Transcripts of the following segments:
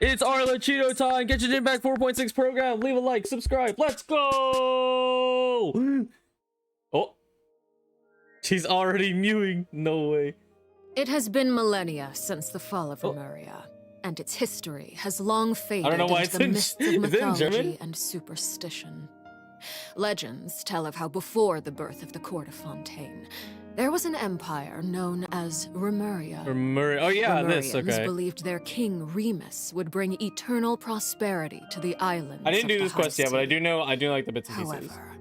It's Arlecchino time. Genshin Impact 4.6 program. Leave a like, subscribe. Let's go! Oh. She's already mewing. No way. It has been millennia since the fall of Remuria, and its history has long faded into the mists of mythology and superstition. Legends tell of how before the birth of the court of Fontaine, there was an empire known as Remuria. Remuria. Oh yeah, Remurians this, okay. believed their king Remus would bring eternal prosperity to the islands. I didn't do this quest yet, but I do like the bits and pieces. However,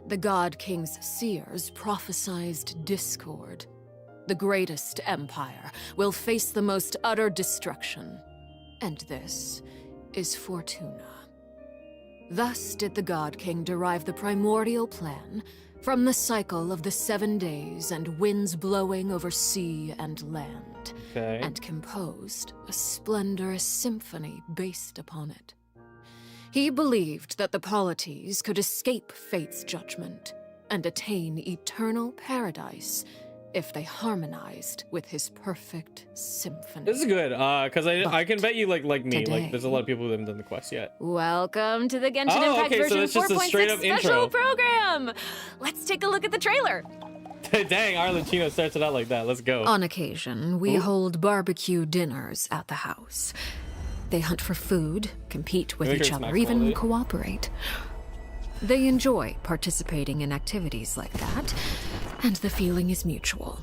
the God King's seers prophesized discord. The greatest empire will face the most utter destruction. And this is Fortuna. Thus did the God King derive the primordial plan from the cycle of the 7 days and winds blowing over sea and land, and composed a splendorous symphony based upon it. He believed that the polities could escape fate's judgment and attain eternal paradise if they harmonized with his perfect symphony. This is good, because I can bet you like me, today, like there's a lot of people who haven't done the quest yet. Welcome to the Genshin Impact version 4.6 special program. Let's take a look at the trailer. Dang, Arlecchino starts it out like that. Let's go. On occasion, we hold barbecue dinners at the house. They hunt for food, compete with each other, even cooperate. They enjoy participating in activities like that, and the feeling is mutual.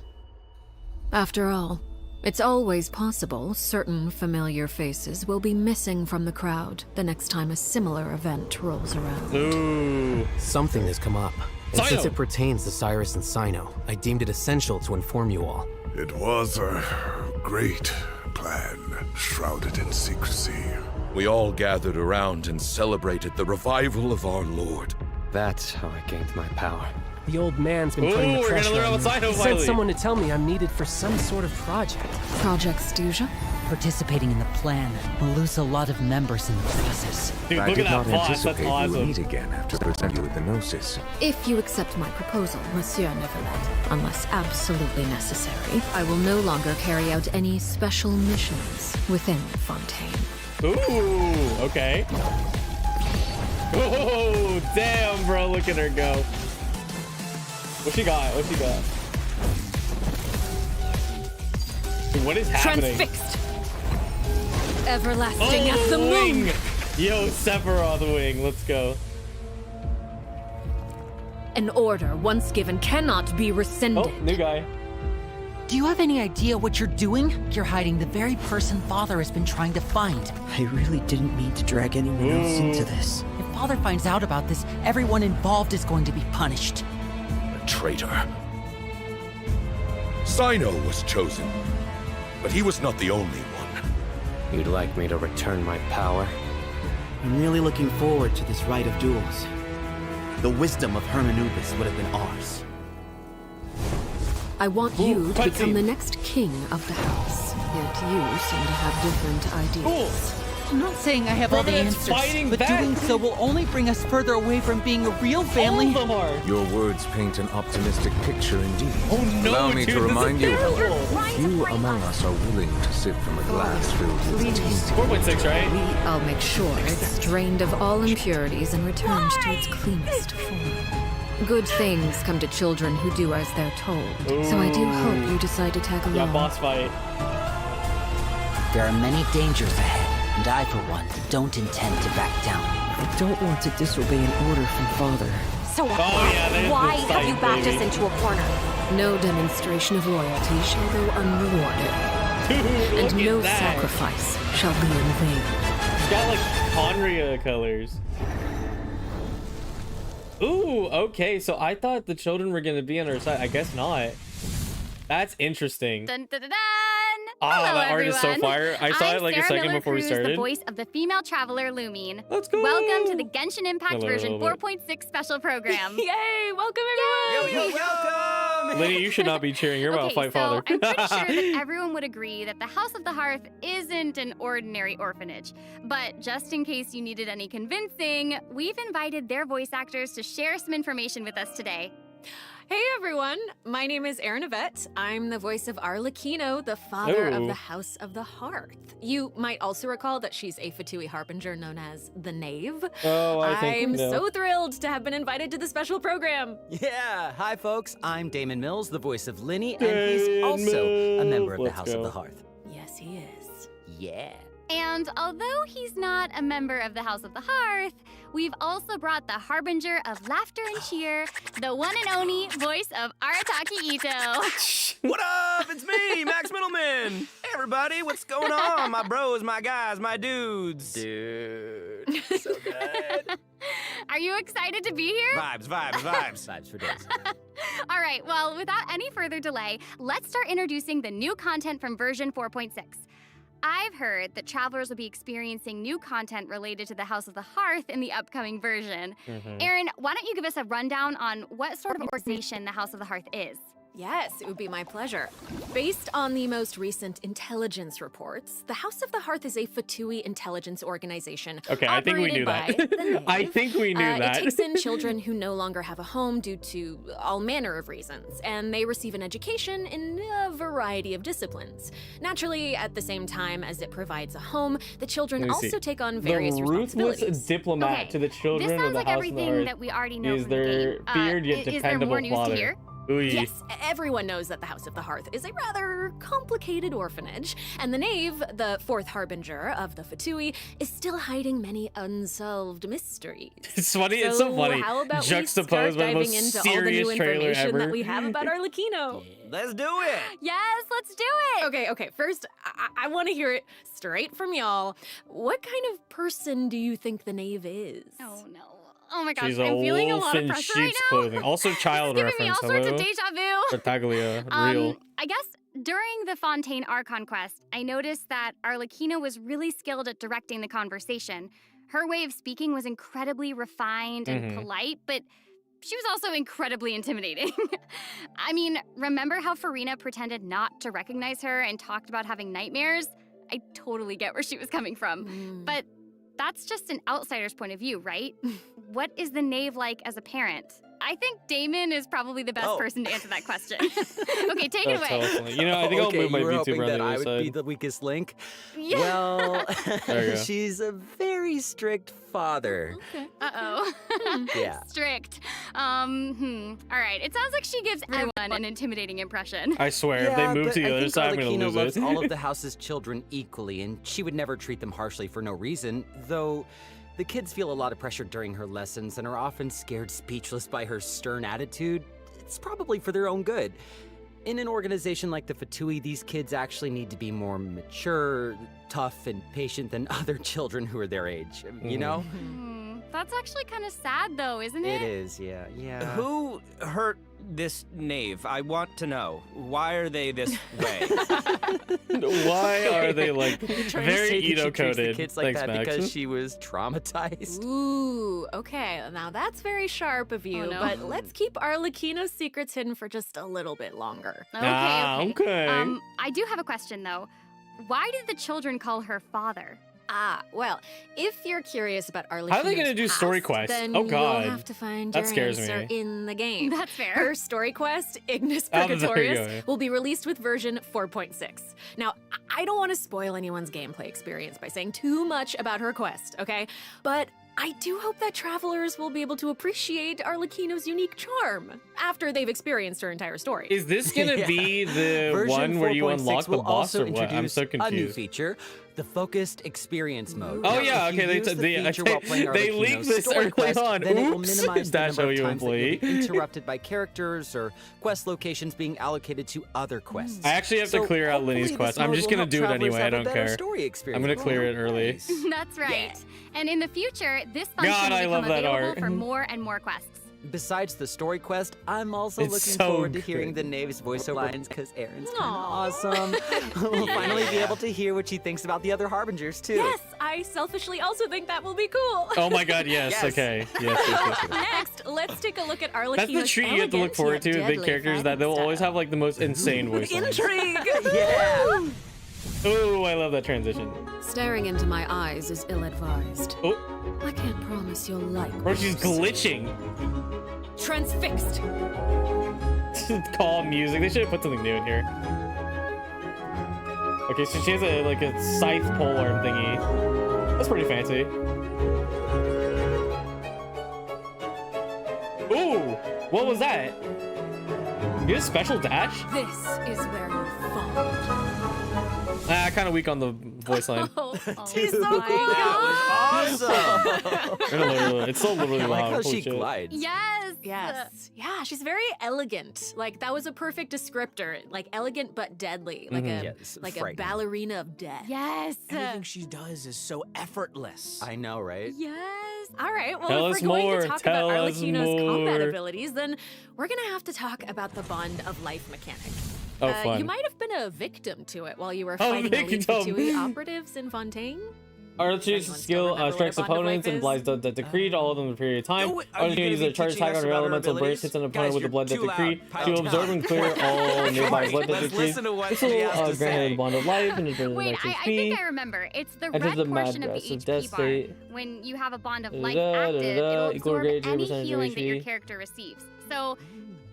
After all, it's always possible certain familiar faces will be missing from the crowd the next time a similar event rolls around. Ooh. Something has come up. And since it pertains to Cyrus and Cyno, I deemed it essential to inform you all. It was a great plan, shrouded in secrecy. We all gathered around and celebrated the revival of our Lord. That's how I gained my power. The old man's been putting the pressure on me. He sent someone to tell me I'm needed for some sort of project. Project Stuja? Participating in the plan will lose a lot of members in the process. Dude, I look did at not that boss. That's anticipate awesome. we would meet again after presenting you with the Gnosis. If you accept my proposal, Monsieur Neuvillette, unless absolutely necessary, I will no longer carry out any special missions within Fontaine. Ooh, okay. Oh, damn, bro. Look at her go. What she got? What she got? Dude, what is happening? Transfixed! Everlasting as the moon! Wing. Yo, Sephiroth wing. Let's go. An order once given cannot be rescinded. Oh, new guy. Do you have any idea what you're doing? You're hiding the very person Father has been trying to find. I really didn't mean to drag anyone else into this. If Father finds out about this, everyone involved is going to be punished. A traitor. Cyno was chosen, but he was not the only one. You'd like me to return my power? I'm really looking forward to this rite of duels. The wisdom of Hermanubis would have been ours. I want you to become the next king of the house. Yet you seem to have different ideas. I'm not saying I have all the answers, but doing so will only bring us further away from being a real family. All of them are. Your words paint an optimistic picture indeed. Oh no, Allow me dude, to remind you, however, few among us are willing to sip from a glass filled with tainted. 4.6, right? I'll make sure it's drained of all impurities and returned to its cleanest form. Good things come to children who do as they're told. So I do hope you decide to tag along. Yeah, boss fight. There are many dangers ahead, and I, for one, don't intend to back down. I don't want to disobey an order from Father. So why have you backed us into a corner? No demonstration of loyalty shall go unrewarded. Dude, and no that. sacrifice shall be in vain. It's got like Conria colors. Ooh, okay, so I thought the children were gonna be on our side. I guess not. That's interesting. Dun, dun, dun, dun. Ah, Hello, that art is so everyone. fire. I saw I'm it like Sarah a second Miller before we Cruz, started. the voice of the female traveler Lumine. Let's go. Welcome to the Genshin Impact Hello, version hello, hello. 4.6 special program. Yay! Welcome everyone! welcome! Lyney, you should not be cheering. You're about to fight Father. I'm pretty sure that everyone would agree that the House of the Hearth isn't an ordinary orphanage. But just in case you needed any convincing, we've invited their voice actors to share some information with us today. Hey everyone, my name is Yvette. I'm the voice of Arlecchino, the father of the House of the Hearth. You might also recall that she's a Fatui harbinger known as the Knave. Oh, I'm so thrilled to have been invited to the special program. Yeah, hi folks, I'm Damon Mills, the voice of Lyney, and he's also a member of the House of the Hearth. Yes, he is. Yeah. And although he's not a member of the House of the Hearth, we've also brought the harbinger of laughter and cheer, the one and only voice of Arataki Ito. What up? It's me, Max Middleman. Hey, everybody, what's going on? My bros, my guys, my dudes. Dude, so good. Are you excited to be here? Vibes. Vibes for days. All right, well, without any further delay, let's start introducing the new content from version 4.6. I've heard that travelers will be experiencing new content related to the House of the Hearth in the upcoming version. Aaron, why don't you give us a rundown on what sort of organization the House of the Hearth is? Yes, it would be my pleasure. Based on the most recent intelligence reports, the House of the Hearth is a Fatui intelligence organization. Okay, I think we knew that. I think we knew that. It takes in children who no longer have a home due to all manner of reasons, and they receive an education in a variety of disciplines. Naturally, at the same time as it provides a home, the children also take on various responsibilities. The ruthless diplomat to the children of the House of the Hearth that we already know is from the their game. feared yet Is there more dependable news to father. hear? Yes, everyone knows that the House of the Hearth is a rather complicated orphanage, and the Knave, the fourth harbinger of the Fatui, is still hiding many unsolved mysteries. It's funny, it's so funny. How about Juxtaposed by the most into serious all the new trailer information ever. that we have about Arlecchino? Let's do it. Yes, let's do it. Okay, first, I want to hear it straight from y'all. What kind of person do you think the Knave is? Oh, no. Oh my gosh, She's I'm feeling a wolf lot of in pressure right sheep's now. clothing. Also child It's giving me reference. all sorts of deja vu. Tartaglia, real. I guess during the Fontaine Archon quest, I noticed that Arlecchino was really skilled at directing the conversation. Her way of speaking was incredibly refined and polite, but she was also incredibly intimidating. I mean, remember how Freminet pretended not to recognize her and talked about having nightmares? I totally get where she was coming from. But that's just an outsider's point of view, right? What is the Knave like as a parent? I think Damon is probably the best person to answer that question. Okay, take it away. You know, I think I'll move my you were VTuber hoping on that the I other would side. be the weakest link? Yeah. Well, There you go. she's a very strict father. Okay. Uh-oh. Yeah. Strict. All right, it sounds like she gives everyone an intimidating impression. I swear, if they move to the other side, I'm gonna Arlecchino lose loves it. all of the house's children equally, and she would never treat them harshly for no reason, though the kids feel a lot of pressure during her lessons and are often scared speechless by her stern attitude. It's probably for their own good. In an organization like the Fatui, these kids actually need to be more mature, tough, and patient than other children who are their age, you know? That's actually kind of sad, though, isn't it? It is, yeah. Who hurt this Knave? I want to know. Why are they this way? Why are they like very Edo-coded? Kids like Thanks, that Max. because she was traumatized. Ooh, okay. Now that's very sharp of you, but let's keep Arlecchino's secrets hidden for just a little bit longer. Okay. I do have a question, though. Why did the children call her father? Well, if you're curious about Arlecchino's How are they gonna do past, story quests? then Oh, God. you'll have to find That your scares answer me. in the game. That's fair. Her story quest, Ignis Oh, there you Purgatorius, go. will be released with version 4.6. Now, I don't want to spoil anyone's gameplay experience by saying too much about her quest, okay? But I do hope that travelers will be able to appreciate Arlecchino's unique charm after they've experienced her entire story. Is this gonna be the Version one where you 4.6 unlock the will boss also or what? I'm introduce so a new confused. feature, the focused experience mode. Oh Now, yeah, if you okay. use the feature while playing They Arlecchino's leaked this story early quest, on. then it will Oops. minimize the Dash number of OU times that you'll employee. be interrupted by characters or quest locations being allocated to other quests. I actually have to clear out Lyney's hopefully quest. this I'm mode just will gonna help do it travelers anyway. I have a don't better care. story I'm experience. gonna clear it early. That's right. And in the future, this function God, will I become love that available art. for more and more quests. Besides the story quest, I'm also It's looking so forward to good. hearing the Knave's voiceover lines because Aaron's kind of awesome. We'll finally be able to hear what she thinks about the other Harbingers, too. Yes, I selfishly also think that will be cool. Oh my God, yes. Yes. Okay. Yes. Next, let's take a look at Arlecchino's That's the treat you have to look elegant forward to yet with big deadly characters that they'll fighting always style. have like the most insane voice lines. Intrigue! Yeah. Oh, I love that transition. Staring into my eyes is ill-advised. Oh. I can't promise you'll like. Bro, she's glitching. Transfixed. Calm music. They should have put something new in here. Okay, so she has a scythe polearm thingy. That's pretty fancy. Ooh, what was that? You get a special dash? This is where you fall. Kind of weak on the voice line. She's so cool. That was awesome. It's so literally I loud. like how Holy she shit. glides. Yes. Yeah, she's very elegant. Like, that was a perfect descriptor. Like, elegant but deadly. Like Yes, a frightening. ballerina of death. Yes. Everything she does is so effortless. I know, right? Yes. All right. Well, Tell if us we're going more. to talk Tell about us Arlecchino's combat more. abilities, then we're going to have to talk about the Bond of Life mechanic. Oh, fun. You might have been a victim to it while you were A fighting elite victim. Fatui operatives in Fontaine. Arlecchino's Anyone still skill remember what strikes a bond of opponents life and applies the decree to all of them in a period of time. Oh, are you Arlecchino gonna uses be a charge teaching attack us on her about her elemental burst, abilities? hits an Guys, opponent with the you're blood death too decree loud. Pipe to down. absorb and clear all nearby blood death Let's decree. listen to what This she will has to grant her say. the bond of life and return the Wait, next I HP. think I remember. It's the Enters red the portion of the Madras of HP Death bar. State. When you have a bond of life Da, da, active, da, it'll equal absorb grade, 0% any healing that your HP. character receives. So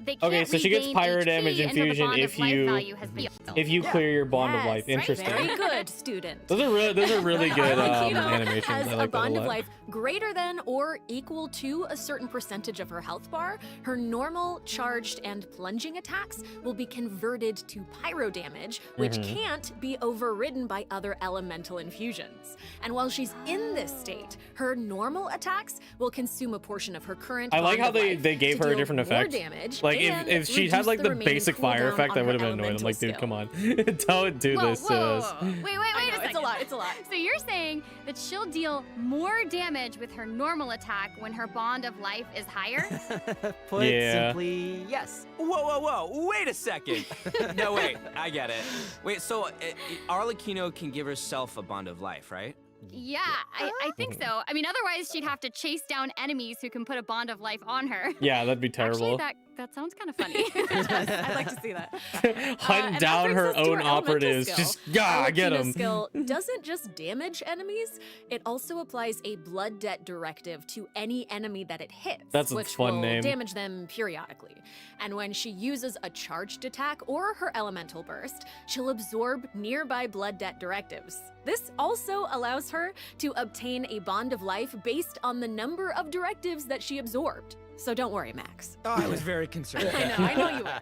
they can't Okay, so she gets regain pyro HP damage until the infusion bond if of life you- value has been clear your bond of life. Yes, Interesting. Very good, student. Those are really good Arlecchino animations. has I a like that a bond of lot. life greater than or equal to a certain percentage of her health bar. Her normal, charged, and plunging attacks will be converted to pyro damage, which Mm-hmm. can't be overridden by other elemental infusions. And while she's in this state, her normal attacks will consume a portion of her current. I like bond how of they life gave to her a deal different more effect. damage Like and if she had reduce like the remaining basic fire cooldown effect, I on would have her been annoyed. I'm like, dude, elemental come on, don't do Whoa, this to whoa, us. whoa. Wait a second. It's a lot. It's a lot. So you're saying that she'll deal more damage with her normal attack when her bond of life is higher? Put Yeah. simply, yes. Whoa. Wait a second. No, wait. I get it. Wait, so Arlecchino can give herself a bond of life, right? Yeah, I think so. I mean, otherwise she'd have to chase down enemies who can put a bond of life on her. Yeah, that'd be terrible. Actually, that sounds kind of funny. I'd like to see that. Hunt and down that brings her us to own elemental operatives. skill. Just get Arlecchino's them. skill doesn't just damage enemies, it also applies a blood debt directive to any enemy that it hits, That's a which fun will name. damage them periodically. And when she uses a charged attack or her elemental burst, she'll absorb nearby blood debt directives. This also allows her to obtain a bond of life based on the number of directives that she absorbed. So don't worry, Max. Oh, I was very concerned. I know you were.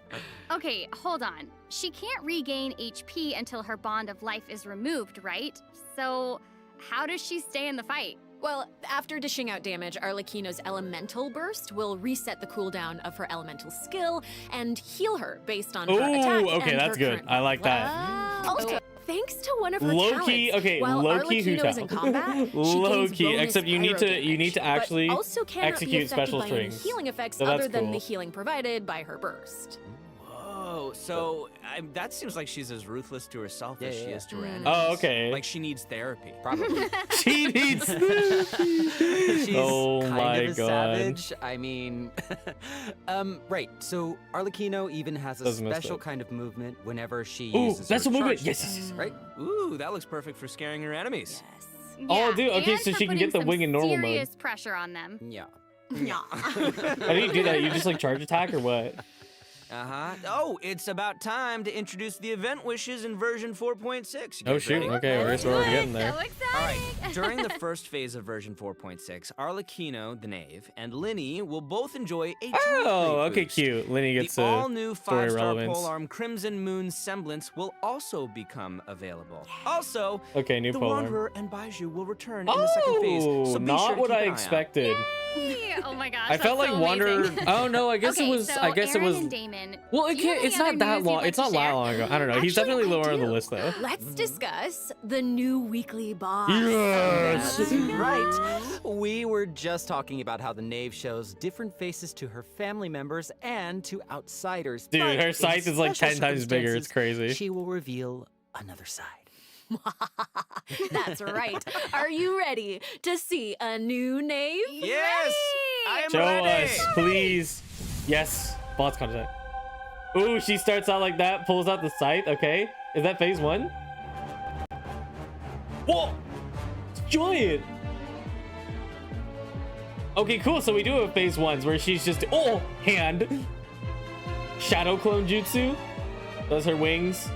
Okay, hold on. She can't regain HP until her bond of life is removed, right? So how does she stay in the fight? Well, after dishing out damage, Arlecchino's elemental burst will reset the cooldown of her elemental skill and heal her based on her attack. Ooh, okay, and that's her good. current I like that. Also, thanks to one of her Low-key, talents, okay, while low-key Arlecchino is in combat, she gains Low-key, bonus except you need pyro to damage, but actually also cannot be execute affected special by any strings. healing effects So that's other than cool. the healing provided by her burst. Whoa, so that seems like she's as ruthless to herself as she is to her enemies. Oh, okay. Like she needs therapy. Probably. She needs She's Oh kind my of a God. savage. I mean, right. So Arlecchino even has a That's messed special up. kind of movement whenever she Ooh, uses that's her a movement. charged Yes, attack, yes, yes. right? Ooh, that looks perfect for scaring her enemies. Oh, dude, okay, and so for she can get putting the wing in normal mode. serious pressure on them. Yeah. How do you do that? You just like charge attack or what? Uh-huh. Oh, it's about time to introduce the event wishes in version 4.6. You Oh guys shoot, ready? okay, I guess we're already getting there. So exciting! All right, during the first phase of version 4.6, Arlecchino, the knave, and Lyney will both enjoy a Oh, rate okay, boost. cute. Lyney gets The all-new story 5-star relevance. polearm Crimson Moon Semblance will also become available. Also, Okay, new the polearm. Wanderer and Baiju will return in the second phase, Oh, so be not sure to what keep I an eye out. expected. Oh my gosh, I felt that's like so Wanderer. amazing. Oh no, I guess Okay, it was. so I guess Aaron it was. and Damon, Well, it do you have can't. It's any not other that news you'd long. like It's to not that share? long ago. I don't know. He's Actually, definitely I lower on the do. list though. Let's discuss the new weekly boss. Yes. That's right. We were just talking about how the knave shows different faces to her family members and to outsiders. Dude, but her in scythe is like special 10 times bigger. It's circumstances, crazy. She will reveal another side. That's right. Are you ready to see a new knave? Yes, I am Show ready. us, please. Yes, boss content. Ooh, she starts out like that, pulls out the scythe. Okay, is that phase one? Whoa! It's giant! Okay, cool. So we do have phase ones where she's just... Oh! Hand! Shadow clone jutsu. Those are her wings.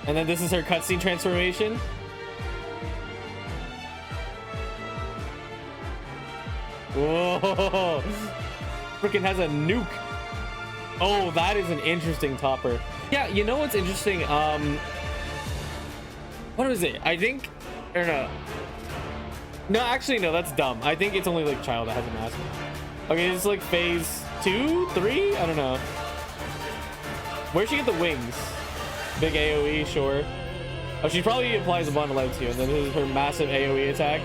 And then this is her cutscene transformation. Whoa! Freaking has a nuke. Oh, that is an interesting topper. Yeah, you know what's interesting? What was it? I think, or no. No, actually, no, that's dumb. I think it's only like Child that has a mask. Okay, it's like phase 2, 3? I don't know. Where'd she get the wings? Big AoE, sure. Oh, she probably applies a bond of light too, and then this is her massive AoE attack.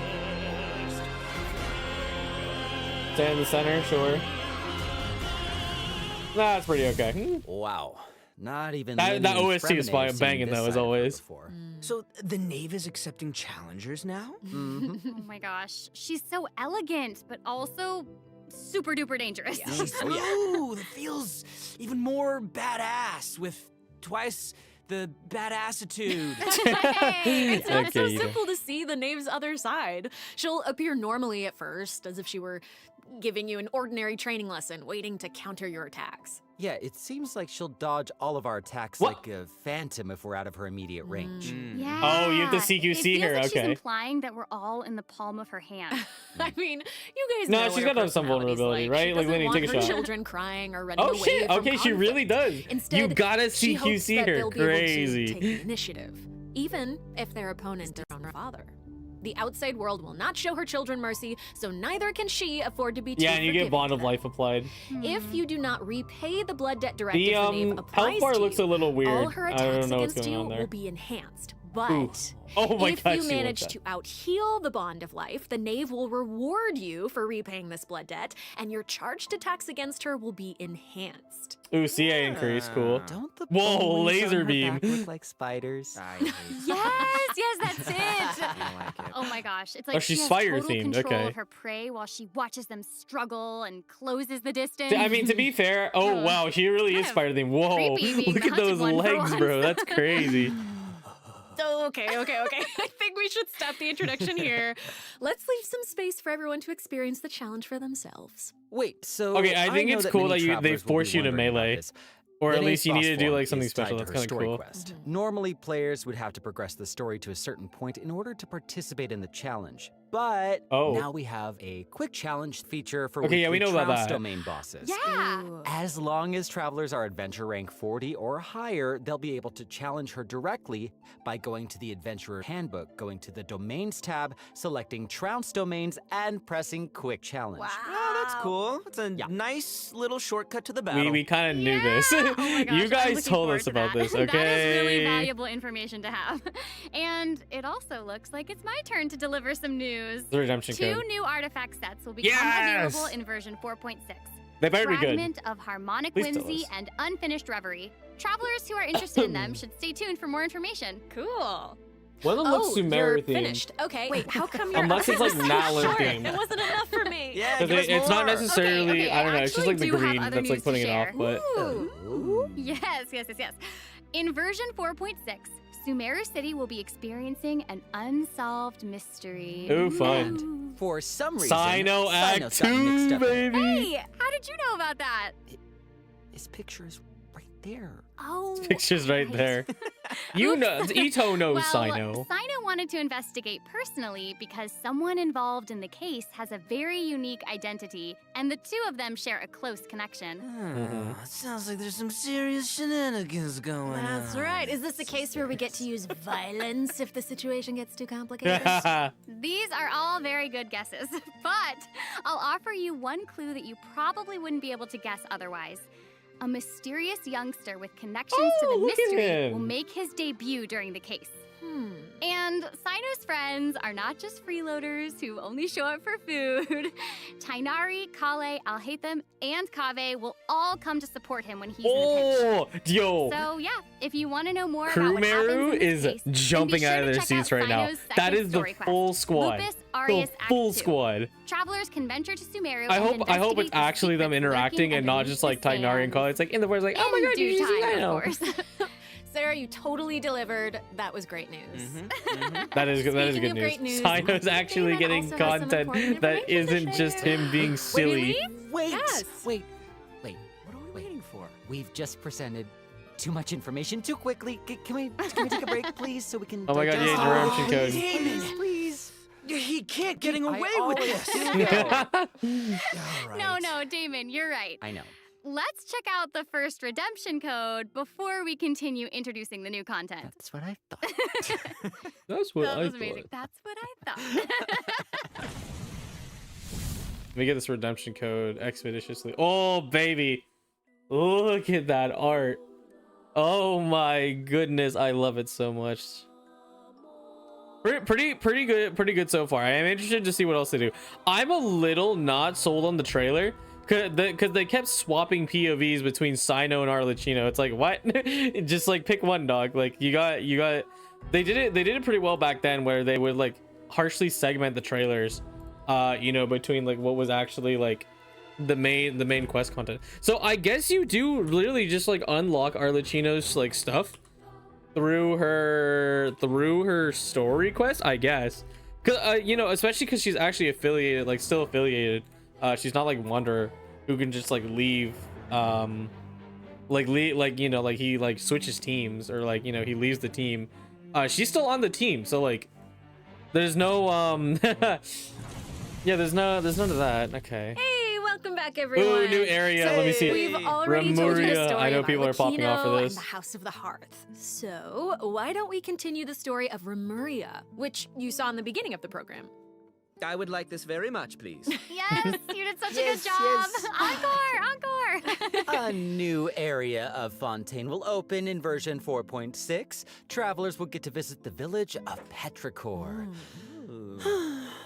Stand in the center, sure. That's pretty okay. Wow. Not even that OST is banging though, as always. So the knave is accepting challengers now? Oh my gosh, she's so elegant, but also super duper dangerous. Yeah. She's smooth. It feels even more badass with twice the badassitude. Hey, it's not so Okay, simple to see the knave's other side. She'll appear normally at first, as if she were giving you an ordinary training lesson, waiting to counter your attacks. Yeah, it seems like she'll dodge all of our attacks like a phantom if we're out of her immediate range. Yeah. Oh, you have to CQC her. Like Okay. She's implying that we're all in the palm of her hand. I mean, you guys No, know she's what got her some vulnerability, personality's right? Like, She Lyney, doesn't take a want her shot. children crying or running Oh away shit! from Okay, she conflict. really does. Instead, You gotta she hopes CQC that her. they'll be able to Crazy. take the initiative, even if their opponent is her father. The outside world will not show her children mercy, so neither can she afford to be too Yeah, and you get forgiving bond to of them. life applied. If you do not repay the blood debt directive The the knave applies health bar to looks you, a little weird. all her I attacks don't know what's against going you on there. will be enhanced. But Ooh. Oh my if gosh, you she manage wants to that. out-heal the bond of life, the knave will reward you for repaying this blood debt, and your charged attacks against her will be enhanced. Ooh, CA increase, cool. Don't the Whoa, bones on laser her beam. back look like spiders? Yes, that's it. Oh my gosh, it's like Oh, she's she has fire total themed, control okay. of her prey while she watches them struggle and closes the distance. I mean, to be fair, oh wow, she really is Kind of spider theme. Whoa, creepy being look the at those hunted one for legs, once. bro. That's crazy. Okay. I think we should stop the introduction here. Let's leave some space for everyone to experience the challenge for themselves. Wait, so Okay, I think know it's that cool many that they travelers will be force you to wondering about melee. this. Or at Lyney's least you need boss to do form like something is tied special. to That's her kind of story cool. quest. Normally, players would have to progress the story to a certain point in order to participate in the challenge. But now we have a quick challenge feature for Okay, yeah, we weekly know about Trounce that. domain bosses. Yeah. As long as travelers are adventure rank 40 or higher, they'll be able to challenge her directly by going to the Adventurer Handbook, going to the Domains tab, selecting Trounce Domains, and pressing Quick Challenge. Oh, that's cool. It's a nice little shortcut to the battle. We kind of knew this. Oh my gosh, You I'm guys looking told forward us to about that. this, okay? That is really valuable information to have. And it also looks like it's my turn to deliver some news. The redemption Two code. new artifact sets will become Yes! available in version 4.6. They better be good. Fragment of Harmonic Please tell Whimsy us. and Unfinished Reverie. Travelers who are interested in them should stay tuned for more information. Cool. One of them looks you're Sumeru themed. finished. Okay. Wait, how come you're Unless it's like Nala short? themed. It wasn't enough for me. Yeah, Because give us it's not more. necessarily, Okay, I don't know, it's just actually like the do have green other that's like news to putting it off, share. but Yes. In version 4.6, Sumeru City will be experiencing an unsolved mystery. ooh, fun. For some reason, Cyno Act Cyno's gotten mixed 2, up in it. baby. Hey, how did you know about that? His picture is right there. Oh, Picture's right there. You know, Ito knows well, Cyno. Cyno wanted to investigate personally because someone involved in the case has a very unique identity, and the two of them share a close connection. It sounds like there's some serious shenanigans going on. That's right. Is this a case where we get to use violence if the situation gets too complicated? These are all very good guesses, but I'll offer you one clue that you probably wouldn't be able to guess otherwise. A mysterious youngster with connections to the look at mystery him. will make his debut during the case. And Cyno's friends are not just freeloaders who only show up for food. Tainari, Kale, Alhaitham, and Kaveh will all come to support him when he's in a pinch. Yo. So yeah, if you want to know more about what happens Crewmeru in this is case, then be jumping sure out of to their check out seats right now. Cyno's That second is the story quest, full squad. Lupus The Arius full Act 2. squad. Travelers can venture to Sumeru. I and hope it's investigate the actually them secrets interacting lurking and not underneath just like the Tainari and sands. Kale. It's like in the forest, like, oh my In god, due you see time, Cyno. of course. Sarah, you totally delivered. That was great news. That is good. That is Speaking good of news. great news, Cyno's actually Damon getting also has some content important that information to isn't just share. him being silly. Wait, Yes. wait. What are we waiting for? We've just presented too much information too quickly. Can we take a break, please, so we can? Oh my god, digest yeah, all interruption the- code. Please. He can't getting away with this. No, Damon, you're right. I know. Let's check out the first redemption code before we continue introducing the new content. That's what I thought. That's what That I was amazing. thought. That's what I thought. Let me get this redemption code expeditiously. Oh, baby. Look at that art. Oh my goodness. I love it so much. Pretty good so far. I am interested to see what else they do. I'm a little not sold on the trailer because they kept swapping POVs between Cyno and Arlecchino. It's like, what? Just like pick one, dog. Like you got they did it pretty well back then, where they would like harshly segment the trailers between like what was actually like the main quest content. So I guess you do literally just like unlock Arlecchino's like stuff through her story quest, I guess. Cause especially because she's actually affiliated, like still affiliated. She's not like Wanderer who can just like leave, he like switches teams, or like he leaves the team. She's still on the team, so like there's no yeah, there's none of that. Okay. Hey, welcome back, everyone. Ooh, new area. Let me see it. We've already told you the Remuria. story I know of people are popping off for Arlecchino this. and the House of the Hearth. So why don't we continue the story of Remuria, which you saw in the beginning of the program? I would like this very much, please. Yes, you did such a Yes, good job. yes. Encore. A new area of Fontaine will open in version 4.6. Travelers will get to visit the village of Petrichor.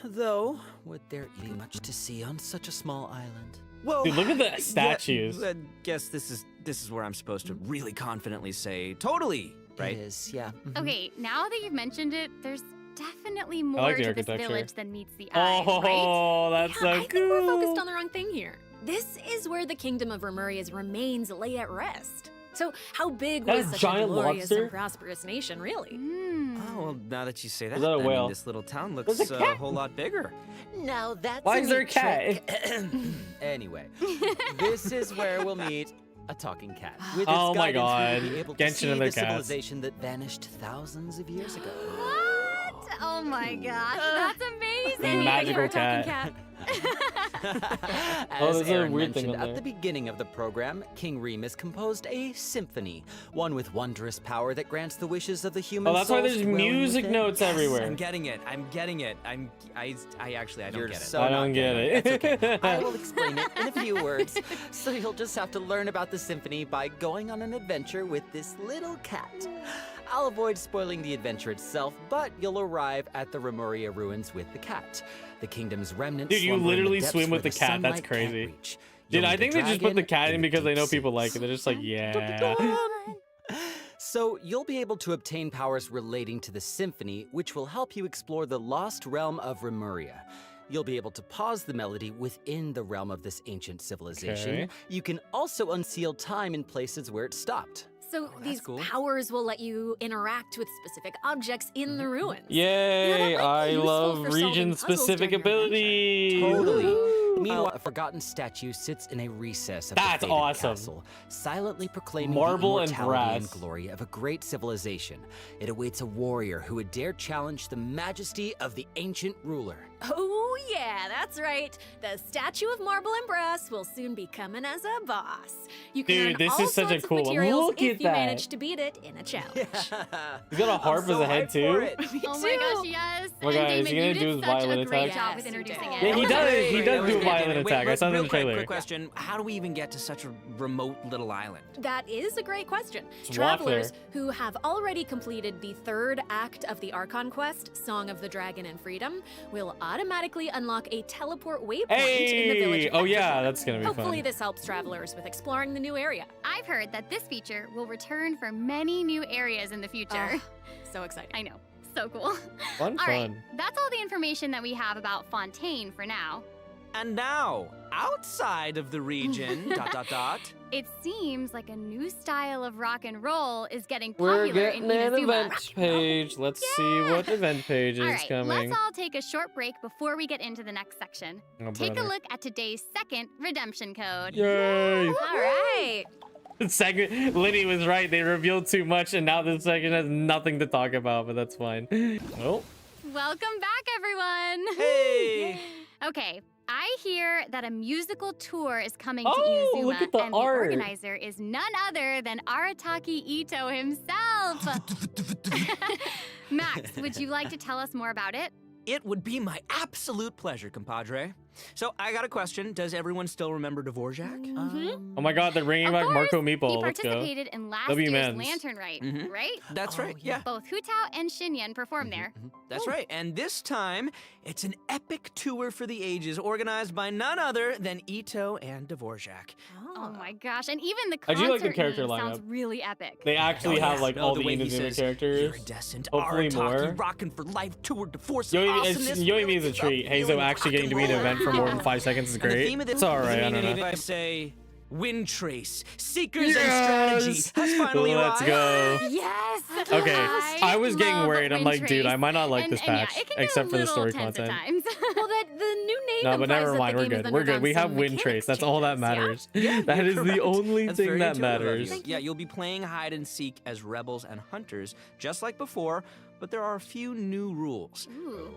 Though, would there be much to see on such a small island? Whoa. Dude, look at the statues. Yeah, I guess this is where I'm supposed to really confidently say totally, right? It is, yeah. Okay, now that you've mentioned it, there's definitely more like the to this architecture. village than meets the eye, right? Oh, that's Yeah, so I cool. think we're focused on the wrong thing here. This is where the kingdom of Remuria's remains lay at rest. So how big That was is such giant a glorious lobster? and prosperous nation, really? Oh, well, now that you say that, that a I mean, whale? this little town There's looks a a cat. whole lot bigger. Now that's Why a is there a neat cat? trick. Anyway, this is where we'll meet a talking cat. With its Oh my guidance, we'll God. be able to Genshin see and their the cats. civilization that vanished thousands of years ago. What? Oh my gosh, that's amazing. Magical Talking cat. As Oh, there's a Aaron weird thing mentioned on at there. the beginning of the program, King Remus composed a symphony, one with wondrous power that grants the wishes of the human Oh, that's why souls there's dwelling music within. notes everywhere. I'm getting it. I actually, I don't You're get it. so I not don't get getting it. It's okay. I will explain it in a few words. So you'll just have to learn about the symphony by going on an adventure with this little cat. I'll avoid spoiling the adventure itself, but you'll arrive at the Remuria ruins with the cat. The kingdom's remnants. Dude, you slumber in the literally depths swim where with the cat. That's sunlight can't crazy. reach. Dude, You'll I meet a think they just put the dragon cat in and because they know deep people sea. like it. They're just like, yeah. So you'll be able to obtain powers relating to the symphony, which will help you explore the lost realm of Remuria. You'll be able to pause the melody within the realm of this ancient civilization. Okay. You can also unseal time in places where it stopped. So these cool. powers will let you interact with specific objects in the ruins. Yay, that might be I useful love for solving region-specific puzzles during abilities. Totally. Meanwhile, a forgotten statue sits in a recess of That's the fated awesome. castle, silently proclaiming Marble the and immortality and brass. glory of a great civilization. It awaits a warrior who would dare challenge the majesty of the ancient ruler. Oh yeah, that's right. The statue of marble and brass will soon be coming as a boss. You can Dude, earn this all is such a sorts of cool one. materials Look if at you that. manage to beat it in a challenge. He's got a harp as a head too. Me Oh my gosh, yes. Oh my God, is and he Damon, gonna you do did his such violin a great attack? job with Yes, you introducing did. it. Yeah, he That was does. great. He That does was do a great, violin Damon. attack. I saw it in the real quick, trailer. quick question. How do we even get to such a remote little island? That is a great question. walk Travelers there. who have already completed the third act of the Archon quest, Song of the Dragon and Freedom, will automatically unlock a teleport waypoint in the village Hey! of Oh yeah, Petrichor. that's gonna be Hopefully fun. this helps travelers with exploring the new area. I've heard that this feature will return for many new areas in the future. So exciting. I know. So cool. Fun, All right, fun. that's all the information that we have about Fontaine for now. And now, outside of the region, ... It seems like a new style of rock and roll is getting We're popular getting in an Inazuma. event page. Let's see what event page is All right, coming. let's all take a short break before we get into the next section. Oh, Take a brother. look at today's second redemption code. Yay! All right. Second, Lyney was right. They revealed too much, and now this second has nothing to talk about. But that's fine. Oh, Welcome back, everyone. Hey! Okay, I hear that a musical tour is coming Oh, to Inazuma, look at the and art. the organizer is none other than Arataki Ito himself. Max, would you like to tell us more about it? It would be my absolute pleasure, compadre. So I got a question. Does everyone still remember Dvorak? oh my God! They're bringing back Marco Meeple. He Let's go. participated in last W year's Men's. Lantern Rite, right? That's right, yeah. Both Hutao and Shinyan performed there. That's right. And this time, it's an epic tour for the ages organized by none other than Ito and Dvorak. Oh my gosh, and even the I concert do like the character name sounds lineup. really epic. They actually have like all the way he Inazuma says, characters. Iridescent Hopefully more. Arataki rocking for life tour de force Yoimi's means a treat. Hazo actually getting to be an event for more than 5 seconds is And the great. theme of It's this alright. I don't if know. I say Windtrace, Seekers and Strategy has finally Let's arrived. go. Yes! Okay, I was getting love worried. I'm like, dude, I might not like this And yeah, patch, it can get except a for the little story tense at content. times. Well, the new name No, but implies never that mind. the We're game is good. We're good. We have undergone some Windtrace. That's all that mechanics changes, matters. That is the correct. only That's thing very that intuitive of matters. you. Yeah, you'll be playing hide and seek as rebels and hunters, just like before, but there are a few new rules. Ooh.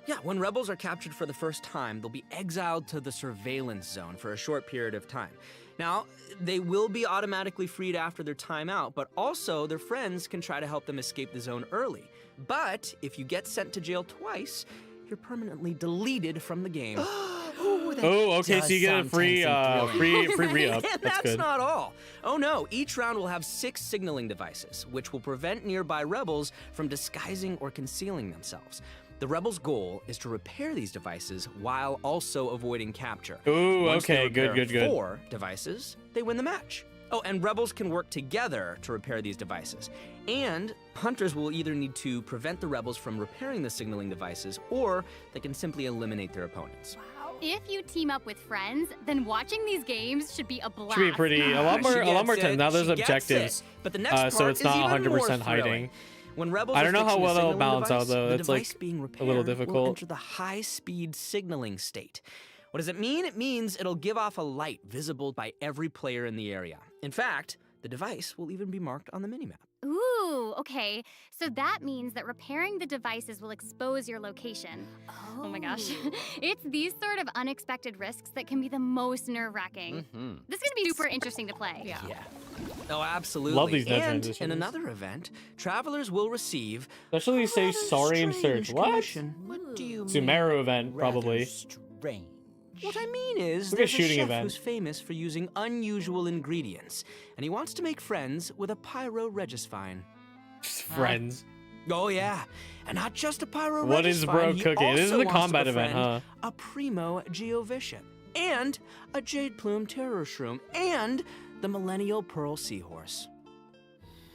Yeah, when rebels are captured for the first time, they'll be exiled to the surveillance zone for a short period of time. Now, they will be automatically freed after their time out, but also their friends can try to help them escape the zone early. But if you get sent to jail twice, you're permanently deleted from the game. Oh, okay. So you get a free re-up. And That's that's good. not all. Oh no, each round will have 6 signaling devices, which will prevent nearby rebels from disguising or concealing themselves. The rebels' goal is to repair these devices while also avoiding capture. Ooh, Once they okay, good, repair good. 4 devices, they win the match. Oh, and rebels can work together to repair these devices. And hunters will either need to prevent the rebels from repairing the signaling devices, or they can simply eliminate their opponents. If you team up with friends, then watching these games should be a blast. Should be pretty a lot more She tense. Now there's gets it. objectives, But the next so part it's is not even 100% more hiding. thrilling. When rebels I are don't know how fixing well the it'll signaling balance out, device, though. the It's, device like, being a repaired little will difficult. enter the high-speed signaling state. What does it mean? It means it'll give off a light visible by every player in the area. In fact, the device will even be marked on the minimap. Ooh, okay. So that means that repairing the devices will expose your location. Oh my gosh. It's these sort of unexpected risks that can be the most nerve-wracking. This is gonna be super interesting to play. Yeah. Oh, absolutely. Love these net and transitions. in another event, travelers will receive Especially say sorry and search. What? What do you Sumeru event, probably. Strange. What I mean is, Look at there's a shooting chef event. who's famous for using unusual ingredients, and he wants to make friends with a pyro regisvine. Just friends. Oh yeah, and not just a pyro What is bro regisvine, he cooking? This is also the wants to combat event, befriend huh? A primo geovishap, and a jade plume terror shroom, and the millennial pearl seahorse.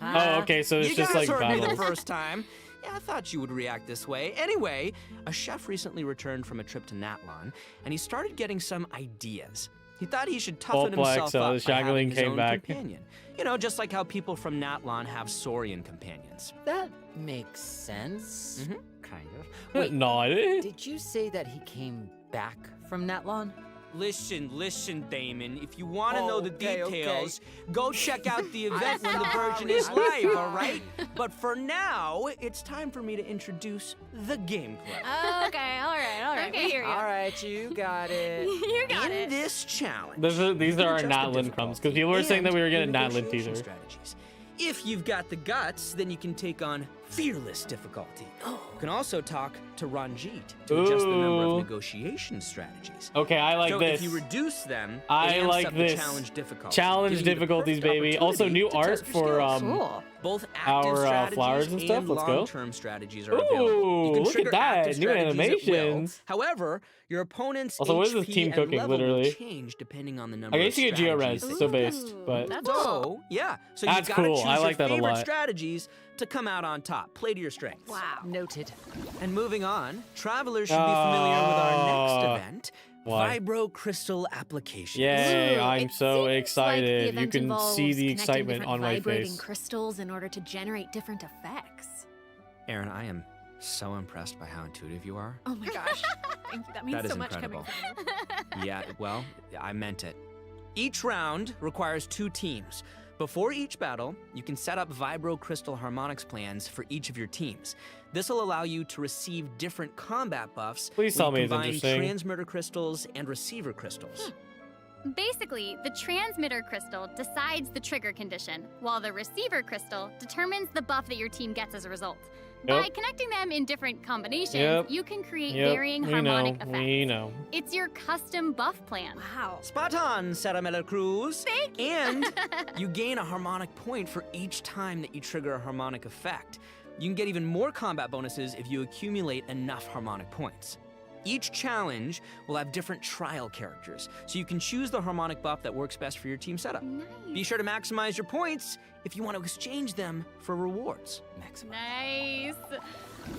Oh, okay. So it's You just guys like heard me the battles. first time. Yeah, I thought you would react this way. Anyway, a chef recently returned from a trip to Natlan, and he started getting some ideas. He thought he should toughen Volplex, himself up the by having Shangling his came own back. companion. You know, just like how people from Natlan have Saurian companions. That makes sense. Kind of. Wait, no, Did you say that he came back from Natlan? Listen, Damon. If you want to know the okay, details, go check out the event when the Virgin is live, all right? But for now, it's time for me to introduce the Game Club. Okay, all right. Okay. We hear you. All right, you got it. You got In it. this challenge, These are our adjust the Natlin crumbs, because people were saying that we were getting Natlin negotiation teaser. strategies. If you've got the guts, then you can take on fearless difficulty. You can also talk to Ranjit to adjust the number Ooh. of negotiation strategies. Okay, I like so this. if you reduce them, it I amps like up this. the challenge difficulty. Challenge giving you the difficulties, perfect baby. Also, opportunity new to art test your for skills. Both active our strategies flowers and stuff. Let's go. long-term strategies are available. You can Ooh, look trigger at that. active New strategies at will. animations. However, your opponent's Also, what is this HP team and cooking, level will literally? change depending on the number I of guess you get strategies GeoRes, that so you based, but That's So, yeah. So That's you gotta cool. choose I like your that a favorite lot. strategies to come out on top. Play to your strengths. Wow. Noted. And moving on, travelers should be familiar with our next event, Why? Vibro crystal applications. Yay, Ooh, I'm it so seems like the excited. You event can involves see the connecting excitement different on my vibrating face. crystals in order to generate different effects. Aaron, I am so impressed by how intuitive you are. Oh my gosh. Thank you. That means That is so much incredible. coming from you. Yeah, well, I meant it. Each round requires 2 teams. Before each battle, you can set up vibro crystal harmonics plans for each of your teams. This will allow you to receive different combat buffs. Please where tell you me it's combine interesting. transmitter crystals and receiver crystals. Basically, the transmitter crystal decides the trigger condition, while the receiver crystal determines the buff that your team gets as a result. By connecting them in different combinations, you can create varying harmonic effects. We know. It's your custom buff plan. Wow. Spot on, Sarah Miller Cruz. Thank you. And you gain a harmonic point for each time that you trigger a harmonic effect. You can get even more combat bonuses if you accumulate enough harmonic points. Each challenge will have different trial characters, so you can choose the harmonic buff that works best for your team setup. Nice. Be sure to maximize your points if you want to exchange them for rewards. Nice.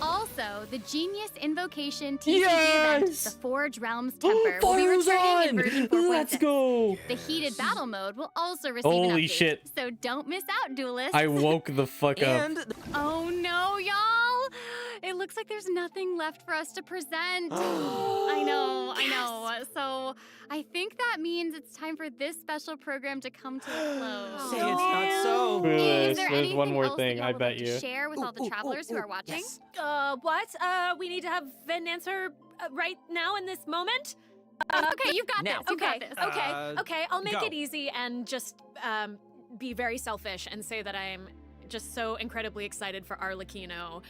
Also, the Genius Invocation TCG event, the Forge Realms Temper, will be returning in version 4.6. Let's go! The heated battle mode will also receive an Holy update, shit. so don't miss out, duelists. I woke the fuck up. Oh no, y'all! It looks like there's nothing left for us to present. I know. So I think that means it's time for this special program to come to a close. Say it's not so. Is there There's one anything more else that thing, y'all I would bet like to you. share with all the travelers who are watching? Yes. What? We need to have an answer right now in this moment? Okay, you've got Now. this. You've got this. Okay. I'll make go. it easy and just be very selfish and say that I'm just so incredibly excited for Arlecchino.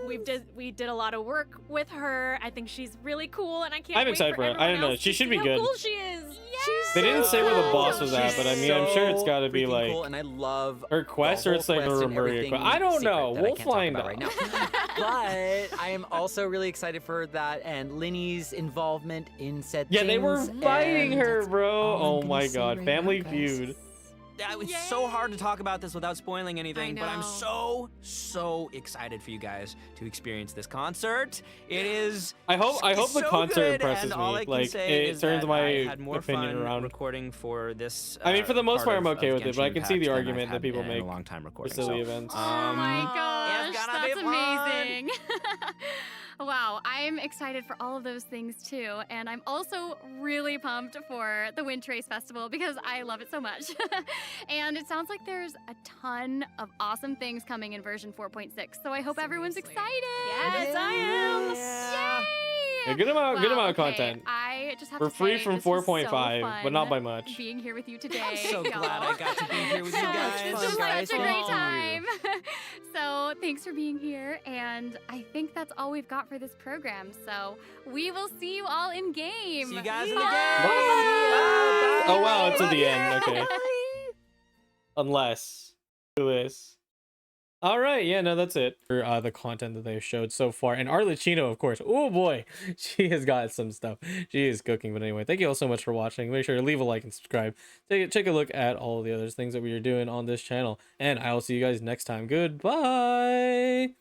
We did a lot of work with her. I think she's really cool, and I can't. I'm wait excited for her. I everyone don't know. else She to should see be how good. Cool she is. They didn't say where the boss was at, She's but I mean, I'm sure it's got to be freaking like cool, and I love her quest, the or whole it's like a quest and Remuria everything quest. I don't secret know. that I We'll can't talk find about out. right now. But I am also really excited for that and Lyney's involvement in said Yeah, they were things, fighting and her, bro. all I'm Oh gonna my say god, right Family now, guys. Feud. It's so hard to talk about this without spoiling anything, but I'm know. so excited for you guys to experience this concert. It is. I hope the so concert good, impresses and all me. I can Like say it is turns that my I had more opinion fun around. recording for this. I mean, for the most part, I'm okay of with it, but I Genshin can see the Impact than argument I've that had people in make a long time for recording. silly so, events. Oh my gosh, it's gonna that's be fun. amazing. Wow, I'm excited for all of those things too, and I'm also really pumped for the Windtrace Festival because I love it so much. And it sounds like there's a ton of awesome things coming in version 4.6, so I hope everyone's excited. Yes, I am. Yay! Yeah, good amount of okay, content. I just have We're to free say, from this was 4.5, so but not fun by much. Being here with you today. I'm so glad I got to be here with you So guys. This Fun, was guys. such a great Thank you. time. So thanks for being here, and I think that's all we've got for this program. So we will see you all in game. See you guys in Bye. the game. Bye. Bye. Oh wow, it's at the end. Okay. Unless do this. All right, yeah, no, that's it for the content that they showed so far. And Arlecchino, of course. Oh boy, she has got some stuff. She is cooking. But anyway, thank you all so much for watching. Make sure to leave a like and subscribe. Take a look at all of the other things that we are doing on this channel. And I will see you guys next time. Goodbye.